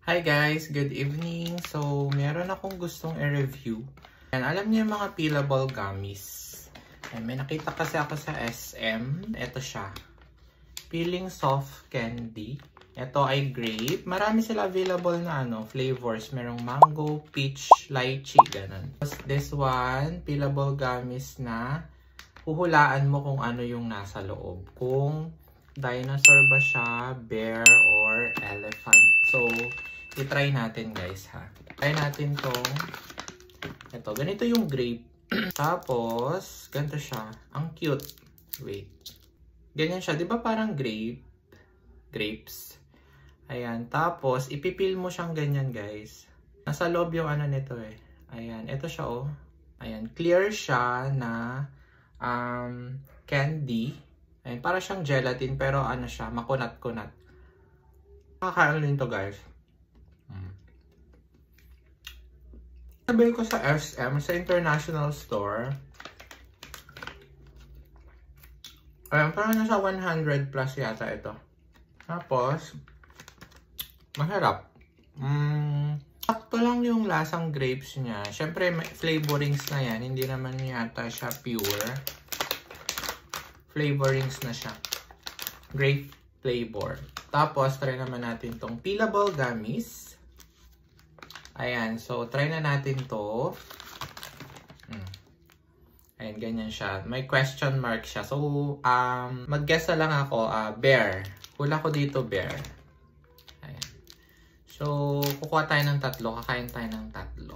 Hi guys, good evening. So, meron akong gustong i-review. And alam niyo yung mga peelable gummies. And may nakita kasi ako sa SM. Ito siya. Peeling soft candy. Ito ay grape. Marami sila available na flavors. Merong mango, peach, lychee, ganun. This one, peelable gummies na huhulaan mo kung ano yung nasa loob. Kung dinosaur ba siya, bear, or elephant. So, i-try natin guys ha. Try natin tong ito. Ganito yung grape. Tapos, ganito siya. Ang cute. Wait. Ganyan siya. Di ba parang grapes? Ayan. Tapos, ipipil mo siyang ganyan guys. Nasa loob yung nito eh. Ayan. Ito siya oh. Ayan. Clear siya na candy. Ayan. Para siyang gelatin pero siya. Makunat-kunat. Nakakaano din to guys. Sabi ko sa SM, sa international store. Ayan, parang nasa 100 plus yata ito. Tapos, masarap. Sakto lang yung lasang grapes niya. Siyempre, may flavorings na yan. Hindi naman yata siya pure. Flavorings na siya. Grape flavor. Tapos, try naman natin tong peelable gummies. Ayan, so try na natin to. Ayan, ganyan siya. May question mark siya. So, mag-guess na lang ako, bear. Hula ko dito, bear. Ayan. So, kukuha tayo ng tatlo. Kakain tayo ng tatlo.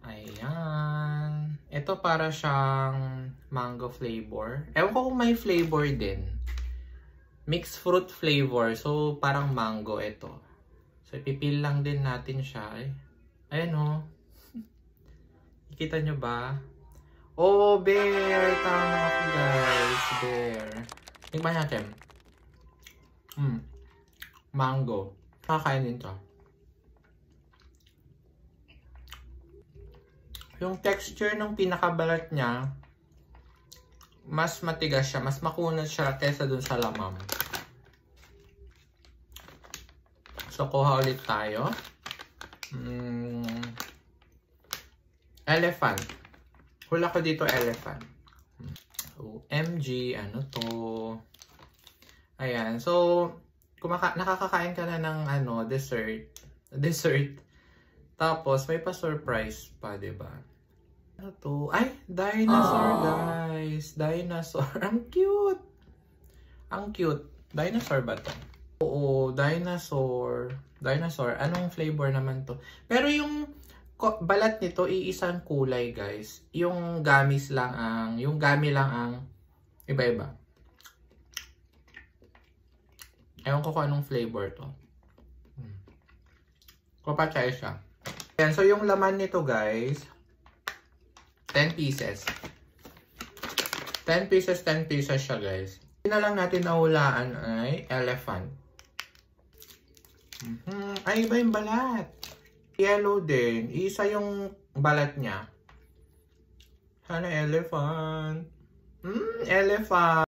Ayan. Ito para siyang mango flavor. Ewan ko kung may flavor din. Mixed fruit flavor. So, parang mango ito. So, ipipil lang din natin siya. Ayan o. Nakikita nyo ba? Oh, bear! Tama ako guys. Bear. Tingnan natin. Mango. Nakakain din to. Yung texture ng pinakabalat niya, mas matigas siya. Mas makunat siya kaysa dun sa lamang. So, kuha ulit tayo. Elephant. Hula ko dito elephant. OMG, ano to? Ayan. So, nakakakain ka na ng dessert. Tapos, may pa-surprise pa, diba? Ano to? Ay, dinosaur, guys. Dinosaur. Ang cute. Ang cute. Dinosaur ba to? Oo, dinosaur. Dinosaur. Anong flavor naman to? Pero yung balat nito, iisang kulay, guys. Yung gummies lang yung gummy lang ang iba-iba. Ewan ko kung anong flavor to. Kupachay siya. Ayan, so yung laman nito, guys, 10 pieces. 10 pieces siya, guys. Hindi na lang natin nahulaan ay elephant. Ay, iba yung balat. Yellow din. Isa yung balat niya. Sana elephant. Elephant.